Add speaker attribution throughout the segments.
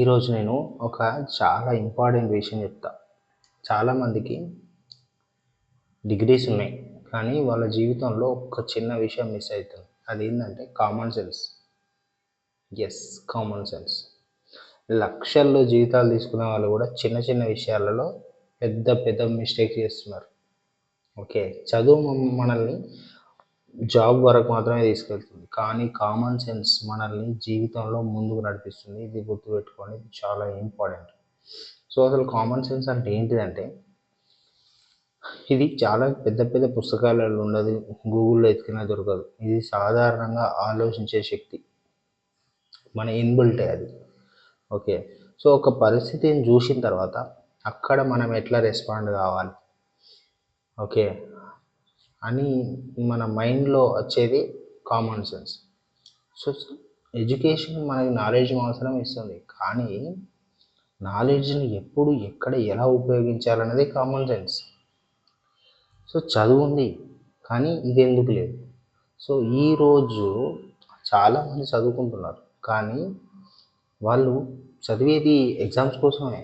Speaker 1: ఈరోజు నేను ఒక చాలా ఇంపార్టెంట్ విషయం చెప్తా. చాలామందికి డిగ్రీస్ ఉన్నాయి, కానీ వాళ్ళ జీవితంలో ఒక చిన్న విషయం మిస్ అవుతుంది. అదేంటంటే కామన్ సెన్స్. Common sense. లక్షల్లో జీవితాలు తీసుకునే వాళ్ళు కూడా చిన్న చిన్న విషయాలలో పెద్ద పెద్ద మిస్టేక్స్ చేస్తున్నారు. చదువు మనల్ని జాబ్ వరకు మాత్రమే తీసుకెళ్తుంది, కానీ కామన్ సెన్స్ మనల్ని జీవితంలో ముందుకు నడిపిస్తుంది. ఇది గుర్తుపెట్టుకోండి, ఇది చాలా ఇంపార్టెంట్. సో అసలు కామన్ సెన్స్ అంటే ఏంటిదంటే, ఇది చాలా పెద్ద పెద్ద పుస్తకాలలో ఉండదు, గూగుల్లో ఎతికినా దొరకదు. ఇది సాధారణంగా ఆలోచించే శక్తి, మన ఇన్బిల్టే అది. సో ఒక పరిస్థితిని చూసిన తర్వాత అక్కడ మనం ఎట్లా రెస్పాండ్ కావాలి అని మన మైండ్లో వచ్చేది కామన్ సెన్స్. సో ఎడ్యుకేషన్ మనకి నాలెడ్జ్ అవసరం ఇస్తుంది, కానీ నాలెడ్జ్ని ఎప్పుడు ఎక్కడ ఎలా ఉపయోగించాలనేది కామన్ సెన్స్. సో చదువు ఉంది, కానీ ఇది ఎందుకు లేదు? సో ఈరోజు చాలామంది చదువుకుంటున్నారు, కానీ వాళ్ళు చదివేది ఎగ్జామ్స్ కోసమే,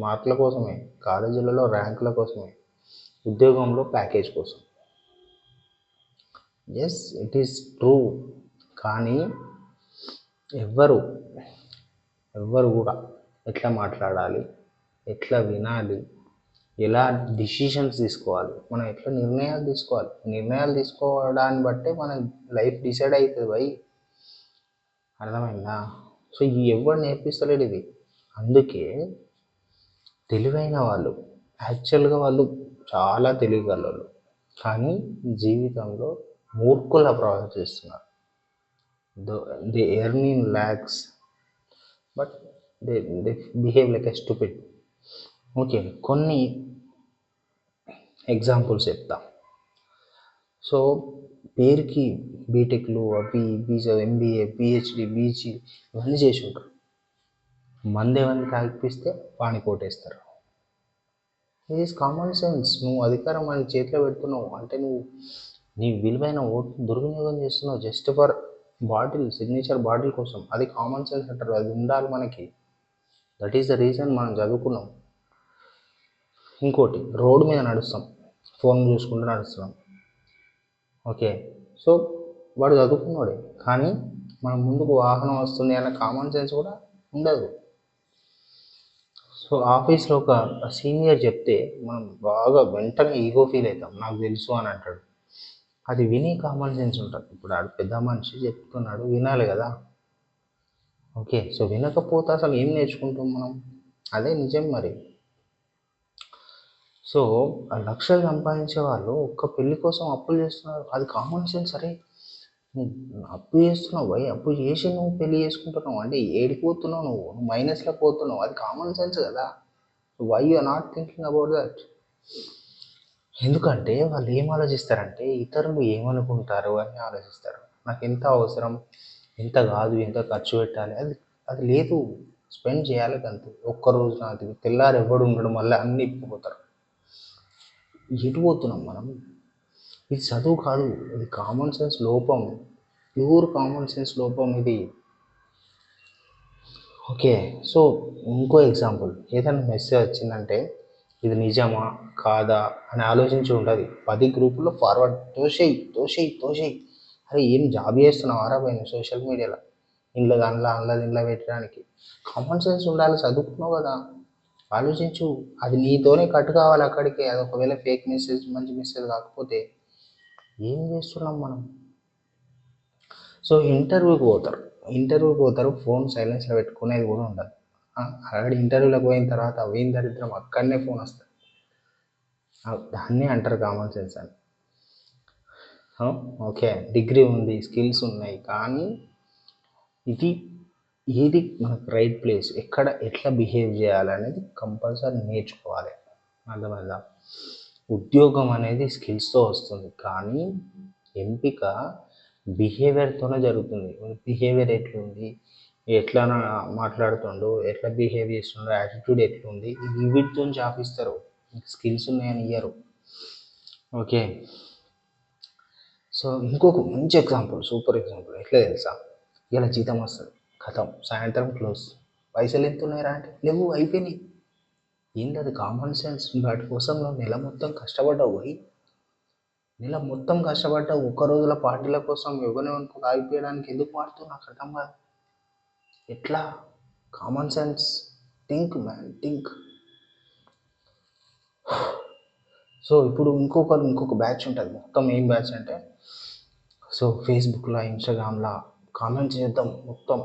Speaker 1: మార్కుల కోసమే, కాలేజీలలో ర్యాంకుల కోసమే, ఉద్యోగంలో ప్యాకేజ్ కోసం. ఇట్ ఈస్ ట్రూ, కానీ ఎవ్వరు కూడా ఎట్లా మాట్లాడాలి, ఎట్లా వినాలి, ఎలా డిసిషన్స్ తీసుకోవాలి, మనం ఎట్లా నిర్ణయాలు తీసుకోవడాన్ని బట్టే మన లైఫ్ డిసైడ్ అవుతుంది అర్థమైందా? సో ఎవరు నేర్పిస్తలేడు ఇది. అందుకే తెలివైన వాళ్ళు, యాక్చువల్గా వాళ్ళు చాలా తెలియగలరు, కానీ జీవితంలో మూర్ఖులా ప్రవర్తిస్తున్నారు. They earn in lakhs, but they behave like a stupid. కొన్ని ఎగ్జాంపుల్స్ చెప్తా. సో పేరుకి బీటెక్లు అవి ఎంబీఏ పిహెచ్డి బీజీ ఇవన్నీ చేసి ఉంటారు. మందేమని తాగిపిస్తే వాణి కోటేస్తారు. ఇది ఈజ్ కామన్ సెన్స్. నువ్వు అధికారం వాని చేతిలో పెడుతున్నావు అంటే నువ్వు నీ విలువైన ఓటు దుర్వినియోగం చేస్తున్నావు జస్ట్ ఫర్ సిగ్నేచర్ బాటిల్ కోసం. అది కామన్ సెన్స్ అంటారు, అది ఉండాలి మనకి. దట్ ఈస్ ద రీజన్ మనం చదువుకున్నాం. ఇంకోటి, రోడ్డు మీద నడుస్తాం, ఫోన్ చూసుకుంటూ నడుస్తున్నాం. సో వాడు చదువుకున్నాడే, కానీ మన ముందుకు వాహనం వస్తుంది అన్న కామన్ సెన్స్ కూడా ఉండదు. సో ఆఫీస్లో ఒక సీనియర్ చెప్తే మనం బాగా వెంటనే ఈగో ఫీల్ అవుతాం, నాకు తెలుసు అని అంటాడు. అది విని కామన్ సెన్స్ ఉంటుంది. ఇప్పుడు ఆడు పెద్ద మనిషి చెప్తున్నాడు, వినాలి కదా. సో వినకపోతే అసలు ఏం నేర్చుకుంటాం మనం? అదే నిజం మరి. సో లక్షలు సంపాదించే వాళ్ళు ఒక్క పెళ్లి కోసం అప్పులు చేస్తున్నారు, అది కామన్ సెన్స్. అరే అప్పు చేస్తున్నావు అప్పు చేసి నువ్వు పెళ్లి చేసుకుంటున్నావు అంటే ఏడిపోతున్నావు, నువ్వు మైనస్లో పోతున్నావు, అది కామన్ సెన్స్ కదా. Why you are not thinking about that? ఎందుకంటే వాళ్ళు ఏం ఆలోచిస్తారంటే ఇతరులు ఏమనుకుంటారు అని ఆలోచిస్తారు. నాకు ఎంత అవసరం, ఎంత కాదు, ఎంత ఖర్చు పెట్టాలి, అది లేదు. స్పెండ్ చేయాలి అంతే. ఒక్కరోజు నాది, తెల్లారు ఎవడు ఉండడం వల్ల అన్నీ ఇప్పిపోతారు. ఎటు పోతున్నాం మనం? ఇది చదువు కాదు, ఇది కామన్ సెన్స్ లోపం, ప్యూర్ కామన్ సెన్స్ లోపం ఇది. సో ఇంకో ఎగ్జాంపుల్, ఏదైనా మెసేజ్ వచ్చిందంటే ఇది నిజమా కాదా అని ఆలోచించి ఉంటుంది. 10 గ్రూపుల్లో ఫార్వర్డ్ తోసేయి. అరే ఏం జాబ్ చేస్తున్నావు ఆరాబోయిన సోషల్ మీడియాలో ఇంట్లో పెట్టడానికి? కామన్ సెన్స్ ఉండాలి, చదువుకున్నావు కదా, ఆలోచించు. అది నీతోనే కట్ కావాలి అక్కడికి. అది ఒకవేళ ఫేక్ మెసేజ్, మంచి మెసేజ్ కాకపోతే ఏం చేస్తున్నాం మనం? సో ఇంటర్వ్యూకి పోతారు, ఫోన్ సైలెన్స్లో పెట్టుకునేది కూడా ఉండదు. అక్కడ ఇంటర్వ్యూలోకి పోయిన తర్వాత పోయిన దరిద్రం అక్కడనే ఫోన్ వస్తుంది. దాన్నే అంటారు కామన్ సెన్స్ అని. డిగ్రీ ఉంది, స్కిల్స్ ఉన్నాయి, కానీ ఏది మనకు రైట్ ప్లేస్, ఎక్కడ ఎట్లా బిహేవ్ చేయాలనేది కంపల్సరీ నేర్చుకోవాలి. అర్థమైందా? ఉద్యోగం అనేది స్కిల్స్తో వస్తుంది, కానీ ఎంపిక బిహేవియర్తోనే జరుగుతుంది. బిహేవియర్ ఎట్లుంది, ఎట్లా మాట్లాడుతుండో, ఎట్లా బిహేవ్ చేస్తుండో, యాటిట్యూడ్ ఎట్లుంది, వీటితో జాబ్ ఇస్తారు. స్కిల్స్ ఉన్నాయని ఇయ్యరు. సో ఇంకొక మంచి ఎగ్జాంపుల్, సూపర్ ఎగ్జాంపుల్ ఎట్లా తెలుసా? ఇలా జీతం వస్తుంది, కథం, సాయంత్రం క్లోజ్. పైసలు ఎంత ఉన్నాయిరా అంటే లేవు అయిపోయినాయి. ఏంటి అది కామన్ సెన్స్. వాటి కోసం నువ్వు నెల మొత్తం కష్టపడ్డావు పోయి, నెల మొత్తం కష్టపడ్డావు. ఒక్క రోజుల పార్టీల కోసం ఎవరిని అనుకో ఆగిపోయడానికి ఎందుకు మారుతావు నాకు అర్థం కాదు. ఎట్లా? Common sense. Think man, think. So ఇప్పుడు ఇంకొక బ్యాచ్ ఉంటుంది. మొత్తం ఏం బ్యాచ్ అంటే, సో ఫేస్బుక్లో ఇన్స్టాగ్రామ్లో కామెంట్స్ చేద్దాం మొత్తం.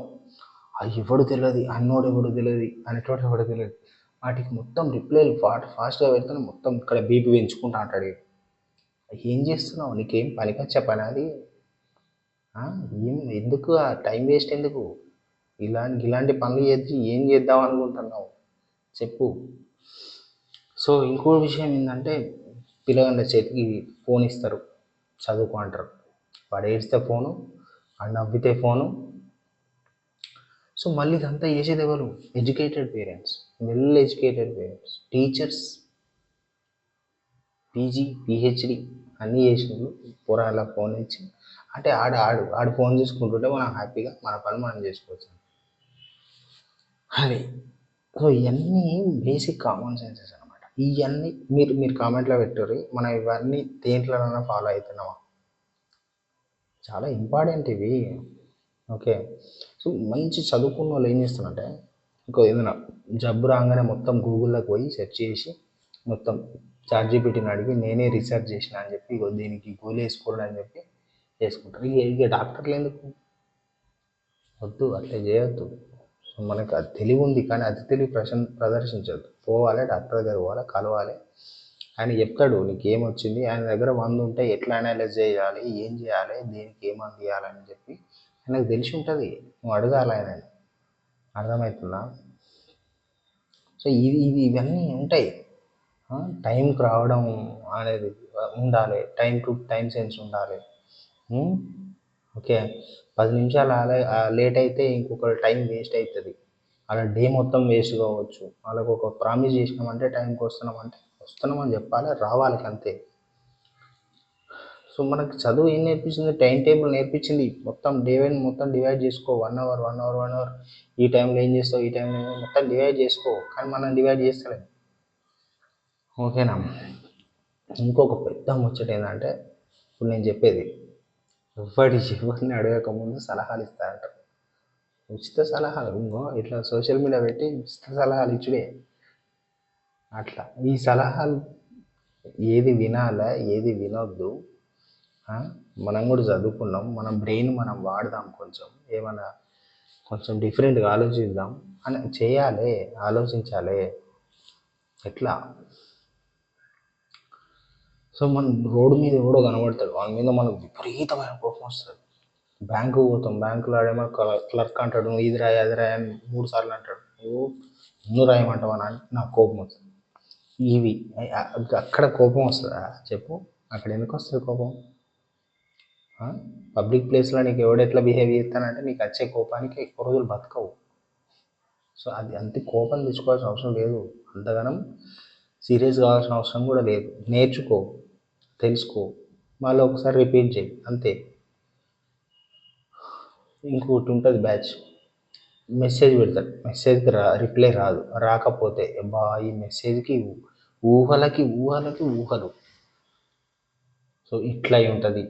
Speaker 1: అది ఎవడు తెలియదు, అన్నోడు ఎవడు తెలియదు, అనేటోడు ఎవడు తెలియదు. వాటికి మొత్తం రిప్లైలు ఫాస్ట్గా పెడుతున్నాం. మొత్తం ఇక్కడ బీపీ పెంచుకుంటా అంటాడు. ఏం చేస్తున్నావు? నీకేం పనికొచ్చే పని అది? ఏం ఎందుకు ఆ టైం వేస్ట్ ఎందుకు? ఇలాంటి పనులు చేసి ఏం చేద్దాం అనుకుంటున్నావు చెప్పు. సో ఇంకో విషయం ఏంటంటే, పిల్లగాళ్ళ చేతికి ఫోన్ ఇస్తారు, చదువుకో అంటారు. వాడు ఏడిస్తే ఫోను, వాడు నవ్వితే ఫోను. సో మళ్ళీ ఇదంతా చేసేది ఎవరు? Educated parents, well educated parents, teachers, PG PhD అన్నీ చేసినప్పుడు పోరాళ్ళ ఫోన్ ఇచ్చి, అంటే ఆడు ఫోన్ చూసుకుంటుంటే మనం హ్యాపీగా మన పని మనం చేసుకోవచ్చు. అది. సో ఇవన్నీ బేసిక్ కామన్ సెన్సెస్ అనమాట. ఇవన్నీ మీరు కామెంట్లో పెట్టారు, మనం ఇవన్నీ దేంట్లోనైనా ఫాలో అవుతున్నామా? చాలా ఇంపార్టెంట్ ఇవి. ఓకే. సో మంచి చదువుకున్న వాళ్ళు ఏం చేస్తారంటే, ఏదైనా జబ్బు రాగానే మొత్తం గూగుల్లోకి పోయి సెర్చ్ చేసి, మొత్తం చాట్‌జీపీటీని అడిగి నేనే రీసెర్చ్ చేసిన అని చెప్పి, ఇగో దీనికి గోళీ వేసుకోండి అని చెప్పి వేసుకుంటారు. ఇక డాక్టర్లు ఎందుకు? వద్దు, అట్లా చేయొద్దు. సో మనకు అది తెలివి ఉంది, కానీ అది తెలివి ప్రదర్శించద్దు. పోవాలి, డాక్టర్ దగ్గర పోవాలి, కలవాలి. ఆయన చెప్తాడు నీకు ఏమొచ్చింది. ఆయన దగ్గర 100 ఉంటే ఎట్లా అనలైజ్ చేయాలి, ఏం చేయాలి, దేనికి ఏం అందియాలని చెప్పి ఆయనకు తెలిసి ఉంటుంది. నువ్వు అడగాలి ఆయన. అర్థమవుతుందా? సో ఇవన్నీ ఉంటాయి. టైంకి రావడం అనేది ఉండాలి, టైం టు టైం సెన్స్ ఉండాలి. ఓకే. 10 నిమిషాలు లేట్ అయితే ఇంకొకరి టైం వేస్ట్ అవుతుంది. అలా డే మొత్తం వేస్ట్ కావచ్చు. వాళ్ళకు ఒక ప్రామిస్ చేసినామంటే టైంకి వస్తున్నామని చెప్పాలి, రావాలి అంతే. సో మనకి చదువు ఏం నేర్పించింది? టైం టేబుల్ నేర్పించింది. మొత్తం డే మొత్తం డివైడ్ చేసుకో. 1 అవర్ 1 అవర్ 1 అవర్, ఈ టైంలో ఏం చేస్తావు, ఈ టైంలో మొత్తం డివైడ్ చేసుకో. కానీ మనం డివైడ్ చేస్తలేం. ఓకేనా? ఇంకొక పెద్ద ముచ్చట ఏంటంటే, ఇప్పుడు నేను చెప్పేది, ఎవరిని అడగకముందు సలహాలు ఇస్తారంట. ఉచిత సలహాలు ఇట్లా సోషల్ మీడియా పెట్టి ఉచిత సలహాలు ఇచ్చుడే. అట్లా ఈ సలహాలు ఏది వినాలా, ఏది వినొద్దు. మనం కూడా చదువుకున్నాం, మన బ్రెయిన్ మనం వాడదాం, ఏమైనా కొంచెం డిఫరెంట్గా ఆలోచిద్దాం అని చేయాలి, ఆలోచించాలి. ఎట్లా? సో మనం రోడ్డు మీద ఎవడో కనబడతాడు, వాడి మీద మనకు విపరీతమైన కోపం వస్తుంది. బ్యాంకు పోతాం, బ్యాంకులో ఆడేమో క్లర్క్ అంటాడు, నువ్వు ఇది రాయి అది రాయి అని 3 సార్లు అంటాడు. నువ్వు రాయమంటావు అని నాకు కోపం వస్తుంది. ఇవి అక్కడ కోపం వస్తుందా చెప్పు? అక్కడ ఎందుకు వస్తుంది కోపం? పబ్లిక్ ప్లేస్లో నీకు ఎవడెట్లా బిహేవ్ చేస్తానంటే నీకు వచ్చే కోపానికి ఎక్కువ రోజులు బతకవు. సో అది అంతే, కోపం తెచ్చుకోవాల్సిన అవసరం లేదు, అంతగానం సీరియస్ కావాల్సిన అవసరం కూడా లేదు. నేర్చుకో, తెలుసుకో, మళ్ళీ ఒకసారి రిపీట్ చేయి, అంతే. ఇంకొకటి ఉంటుంది బ్యాచ్, మెసేజ్ పెడతాడు, మెసేజ్కి రిప్లై రాకపోతే ఈ మెసేజ్కి ఊహలకి ఊహలు. సో ఇట్లా ఉంటుంది,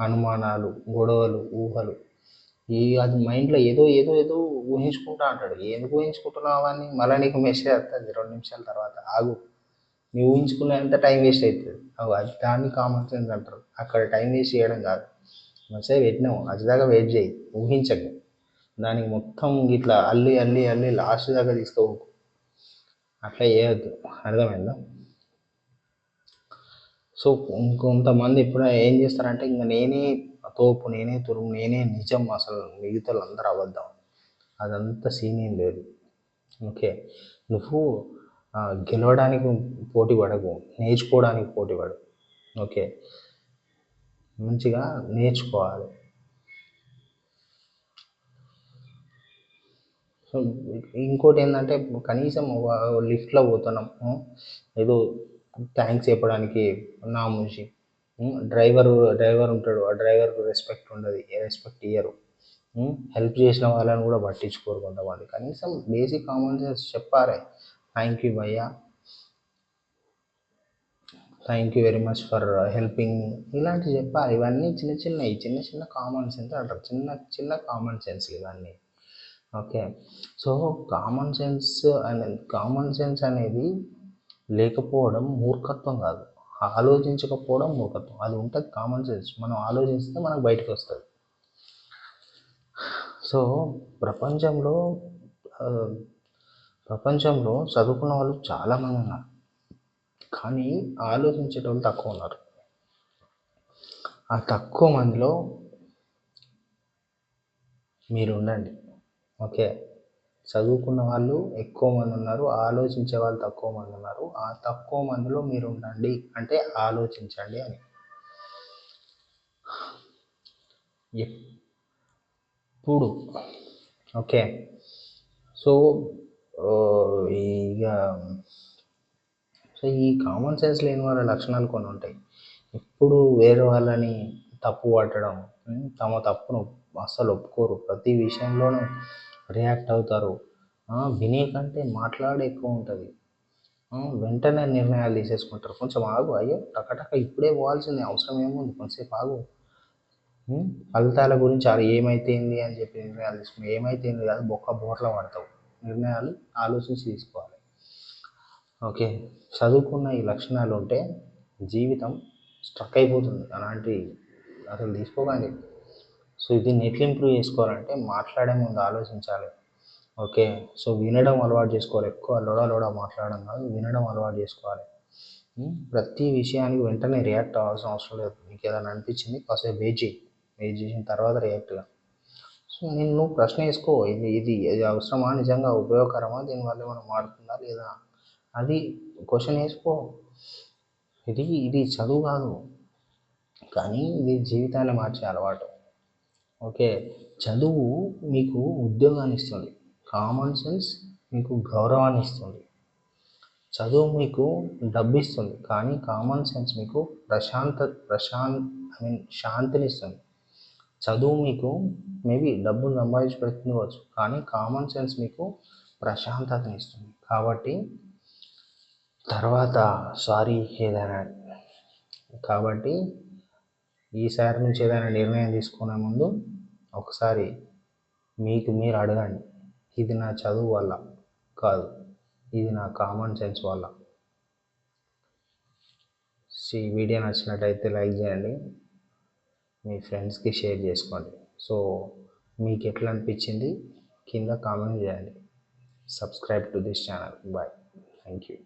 Speaker 1: అనుమానాలు, గొడవలు, ఊహలు. అది మైండ్లో ఏదో ఏదో ఏదో ఊహించుకుంటా అంటాడు. ఎందుకు ఊహించుకుంటున్నావు అవన్నీ? మళ్ళీ నీకు మెసేజ్ వస్తుంది 2 నిమిషాల తర్వాత, ఆగు. నువ్వు ఊహించుకునేంత టైం వేస్ట్ అవుతుంది. అది దాన్ని కామన్ సెన్స్ అంటారు. అక్కడ టైం వేస్ట్ చేయడం కాదు, మెసేజ్ పెట్టినావు అది దాకా వెయిట్ చేయి, ఊహించకు. దానికి మొత్తం ఇట్లా అల్లి లాస్ట్ దాకా తీసుకోవు. అట్లా చేయొద్దు, అర్థమైందా? సో ఇంకొంతమంది ఇప్పుడు ఏం చేస్తారంటే, ఇంకా నేనే తోపు, నేనే తురుము, నేనే నిజం, అసలు మిగతా అందరూ అబద్ధం. అదంతా సీన్ ఏం లేదు. ఓకే. నువ్వు గెలవడానికి పోటీ పడకు, నేర్చుకోవడానికి పోటీ పడు. ఓకే. మంచిగా నేర్చుకోవాలి. సో ఇంకోటి ఏంటంటే, కనీసం లిఫ్ట్లో పోతున్నాం, ఏదో థ్యాంక్స్ చెప్పడానికి నామూషి. డ్రైవర్ ఉంటాడు, ఆ డ్రైవర్కు రెస్పెక్ట్ ఉండదు, రెస్పెక్ట్ ఇయ్యరు. హెల్ప్ చేసిన వాళ్ళని కూడా పట్టించుకోరు కొంతమంది. కనీసం బేసిక్ కామన్ సెన్స్ చెప్పాలి. థ్యాంక్ యూ భయ్యా, thank you very much for helping, ఇలాంటివి చెప్పాలి. ఇవన్నీ చిన్న చిన్నవి, చిన్న చిన్న కామన్ సెన్స్ అంటారు, చిన్న చిన్న కామన్ సెన్స్ ఇవన్నీ. ఓకే. సో కామన్ సెన్స్ అనేది లేకపోవడం మూర్ఖత్వం కాదు, ఆలోచించకపోవడం మూర్ఖత్వం. అది ఉంటుంది కామన్ సెన్స్, మనం ఆలోచిస్తే మనకు బయటకు వస్తుంది. సో ప్రపంచంలో ప్రపంచంలో చదువుకున్న వాళ్ళు చాలామంది ఉన్నారు, కానీ ఆలోచించేటోళ్ళు తక్కువ ఉన్నారు. ఆ తక్కువ మందిలో మీరు ఉండండి. ఓకే. చదువుకున్న వాళ్ళు ఎక్కువ మంది ఉన్నారు, ఆలోచించే వాళ్ళు తక్కువ మంది ఉన్నారు. ఆ తక్కువ మందిలో మీరు ఉండండి అంటే ఆలోచించండి అని. ఎప్పుడు ఓకే. సో ఇక ఈ కామన్ సెన్స్ లేని వాళ్ళ లక్షణాలు కొన్ని ఉంటాయి. ఎప్పుడు వేరే వాళ్ళని తప్పు పట్టడం, తమ తప్పును అస్సలు ఒప్పుకోరు, ప్రతి విషయంలోనూ రియాక్ట్ అవుతారు. వినే కంటే మాట్లాడే ఎక్కువ ఉంటుంది. వెంటనే నిర్ణయాలు తీసేసుకుంటారు. కొంచెం ఆగు, అయ్యో టకటక ఇప్పుడే పోవాల్సిందే, అవసరం ఏముంది, కొంచెంసేపు ఆగు. ఫలితాల గురించి అది ఏమైతేంది అని చెప్పి నిర్ణయాలు తీసుకుని ఏమైతేంది కాదు, బోర్లా పడతావు. నిర్ణయాలు ఆలోచించి తీసుకోవాలి. ఓకే. చదువుకున్న ఈ లక్షణాలు ఉంటే జీవితం స్ట్రక్ అయిపోతుంది. అలాంటి అసలు తీసుకోకండి. సో దీన్ని ఎట్లా ఇంప్రూవ్ చేసుకోవాలంటే మాట్లాడే ముందు ఆలోచించాలి. ఓకే. సో వినడం అలవాటు చేసుకోవాలి. ఎక్కువ లోడ మాట్లాడడం కాదు, వినడం అలవాటు చేసుకోవాలి. ప్రతి విషయానికి వెంటనే రియాక్ట్ అవ్వాల్సిన అవసరం లేదు. మీకు ఏదైనా అనిపించింది కాసేపు వెయిట్ చేసిన తర్వాత రియాక్ట్గా. సో నువ్వు ప్రశ్న వేసుకో, ఇది అవసరమా, నిజంగా ఉపయోగకరమా, దీనివల్ల ఏమైనా మారుతుందా లేదా, అది క్వశ్చన్ వేసుకో. ఇది చదువు కాదు, కానీ ఇది జీవితాన్ని మార్చే అలవాటు. ఓకే. చదువు మీకు ఉద్యోగాన్ని ఇస్తుంది, కామన్ సెన్స్ మీకు గౌరవాన్ని ఇస్తుంది. చదువు మీకు డబ్బు ఇస్తుంది, కానీ కామన్ సెన్స్ మీకు శాంతిని ఇస్తుంది. చదువు మీకు మేబీ డబ్బును సంపాదించి పెడుతుండవచ్చు, కానీ కామన్ సెన్స్ మీకు ప్రశాంతతని ఇస్తుంది. కాబట్టి తర్వాత కాబట్టి ఈసారి నుంచి ఏదైనా నిర్ణయం తీసుకునే ముందు ఒకసారి మీకు మీరు అడగండి, ఇది నా చదువు వల్ల కాదు, ఇది నా కామన్ సెన్స్ వల్ల. ఈ వీడియో నచ్చినట్టయితే లైక్ చేయండి, మీ ఫ్రెండ్స్కి షేర్ చేసుకోండి. సో మీకు ఎట్లా అనిపించింది కింద కామెంట్ చేయండి. Subscribe to this channel. Bye. Thank you.